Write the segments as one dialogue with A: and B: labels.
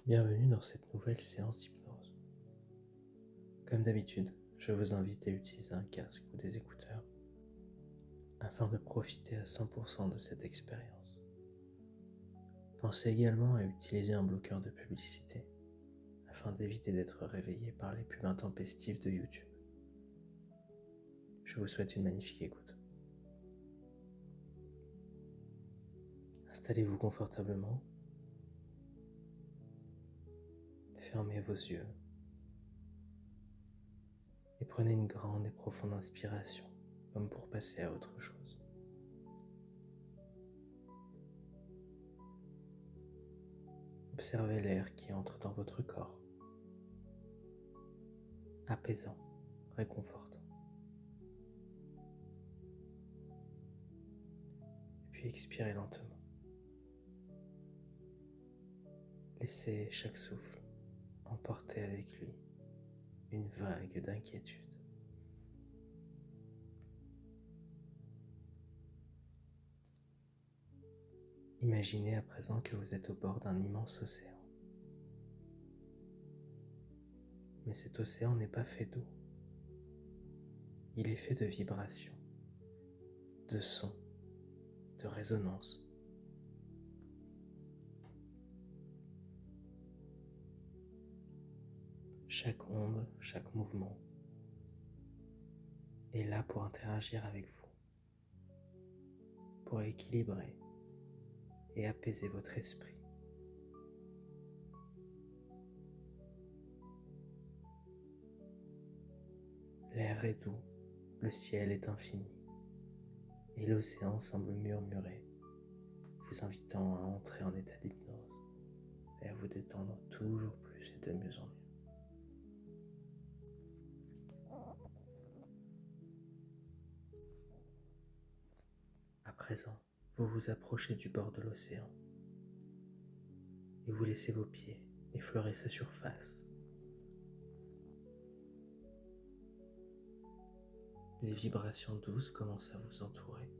A: Bienvenue dans cette nouvelle séance d'hypnose. Comme d'habitude, je vous invite à utiliser un casque ou des écouteurs afin de profiter à 100% de cette expérience. Pensez également à utiliser un bloqueur de publicité afin d'éviter d'être réveillé par les pubs intempestives de YouTube. Je vous souhaite une magnifique écoute. Installez-vous confortablement, fermez vos yeux et prenez une grande et profonde inspiration comme pour passer à autre chose. Observez l'air qui entre dans votre corps, apaisant, réconfortant. Puis expirez lentement. Laissez chaque souffle emporter avec lui une vague d'inquiétude. Imaginez à présent que vous êtes au bord d'un immense océan. Mais cet océan n'est pas fait d'eau. Il est fait de vibrations, de sons, de résonances. Chaque onde, chaque mouvement est là pour interagir avec vous, pour équilibrer et apaiser votre esprit. L'air est doux, le ciel est infini, et l'océan semble murmurer, vous invitant à entrer en état d'hypnose et à vous détendre toujours plus et de mieux en mieux. À présent, vous vous approchez du bord de l'océan et vous laissez vos pieds effleurer sa surface. Les vibrations douces commencent à vous entourer,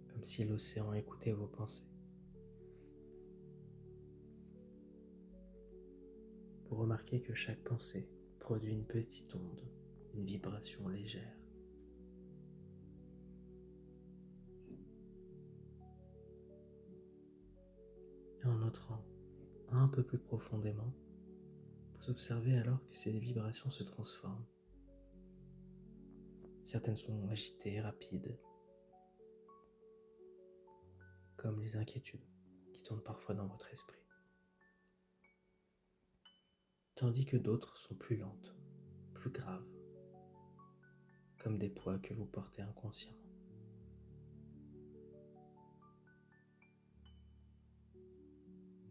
A: comme si l'océan écoutait vos pensées. Vous remarquez que chaque pensée produit une petite onde, une vibration légère. Et en entrant un peu plus profondément, vous observez alors que ces vibrations se transforment. Certaines sont agitées, rapides, comme les inquiétudes qui tournent parfois dans votre esprit. Tandis que d'autres sont plus lentes, plus graves, comme des poids que vous portez inconsciemment.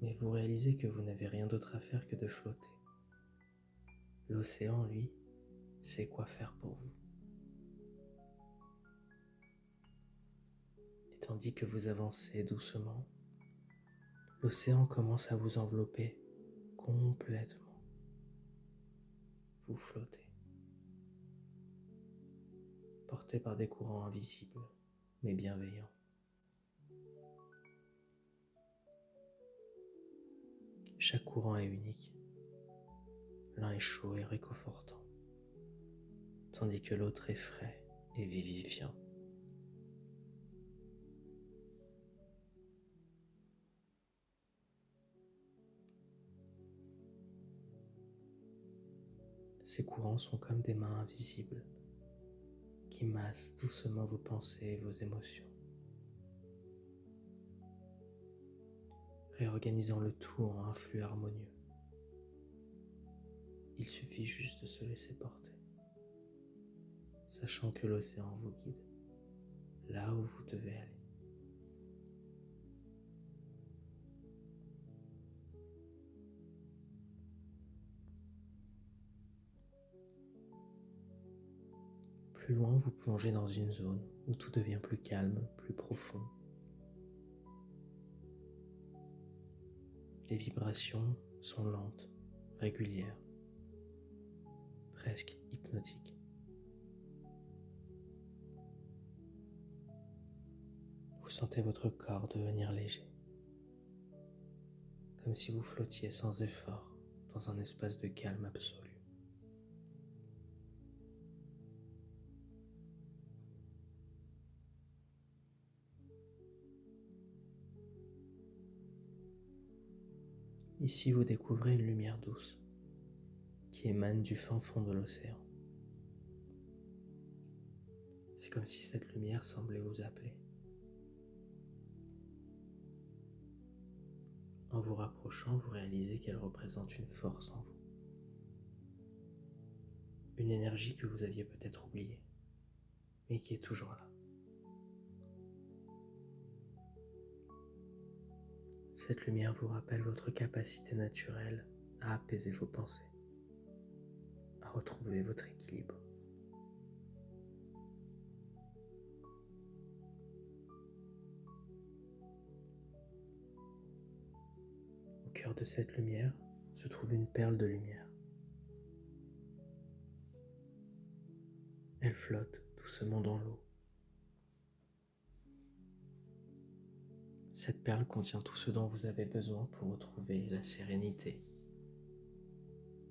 A: Mais vous réalisez que vous n'avez rien d'autre à faire que de flotter. L'océan, lui, sait quoi faire pour vous. Et tandis que vous avancez doucement, l'océan commence à vous envelopper complètement. Vous flottez, porté par des courants invisibles, mais bienveillants. Chaque courant est unique. L'un est chaud et réconfortant, tandis que l'autre est frais et vivifiant. Ces courants sont comme des mains invisibles qui massent doucement vos pensées et vos émotions, réorganisant le tout en un flux harmonieux. Il suffit juste de se laisser porter, sachant que l'océan vous guide là où vous devez aller. Plus loin, vous plongez dans une zone où tout devient plus calme, plus profond. Les vibrations sont lentes, régulières, presque hypnotiques. Vous sentez votre corps devenir léger, comme si vous flottiez sans effort dans un espace de calme absolu. Ici, vous découvrez une lumière douce qui émane du fin fond de l'océan. C'est comme si cette lumière semblait vous appeler. En vous rapprochant, vous réalisez qu'elle représente une force en vous. Une énergie que vous aviez peut-être oubliée, mais qui est toujours là. Cette lumière vous rappelle votre capacité naturelle à apaiser vos pensées, à retrouver votre équilibre. Au cœur de cette lumière se trouve une perle de lumière. Elle flotte doucement dans l'eau. Cette perle contient tout ce dont vous avez besoin pour retrouver la sérénité,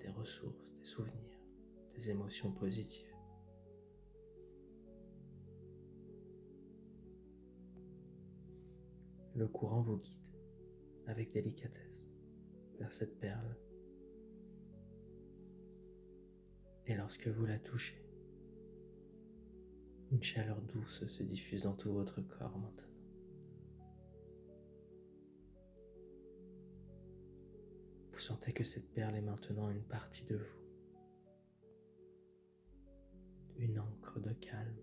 A: des ressources, des souvenirs, des émotions positives. Le courant vous guide avec délicatesse vers cette perle. Et lorsque vous la touchez, une chaleur douce se diffuse dans tout votre corps maintenant. Vous sentez que cette perle est maintenant une partie de vous, une ancre de calme.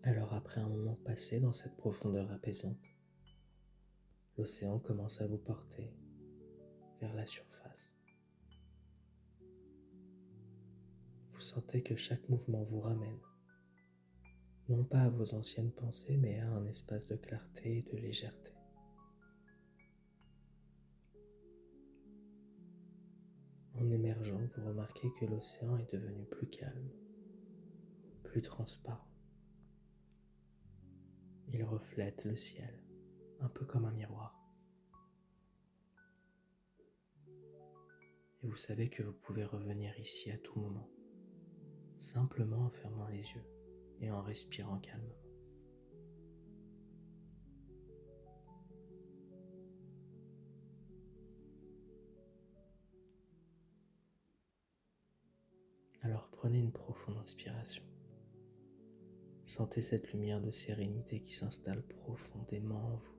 A: Alors après un moment passé dans cette profondeur apaisante, l'océan commence à vous porter vers la surface. Vous sentez que chaque mouvement vous ramène, non pas à vos anciennes pensées, mais à un espace de clarté et de légèreté. En émergeant, vous remarquez que l'océan est devenu plus calme, plus transparent. Il reflète le ciel, un peu comme un miroir. Et vous savez que vous pouvez revenir ici à tout moment, simplement en fermant les yeux et en respirant calmement. Alors prenez une profonde inspiration. Sentez cette lumière de sérénité qui s'installe profondément en vous.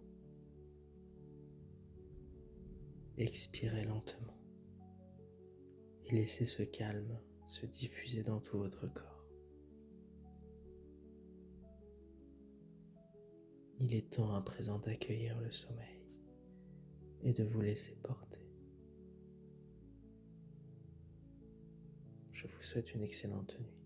A: Expirez lentement et laissez ce calme se diffuser dans tout votre corps. Il est temps à présent d'accueillir le sommeil et de vous laisser porter. Je vous souhaite une excellente nuit.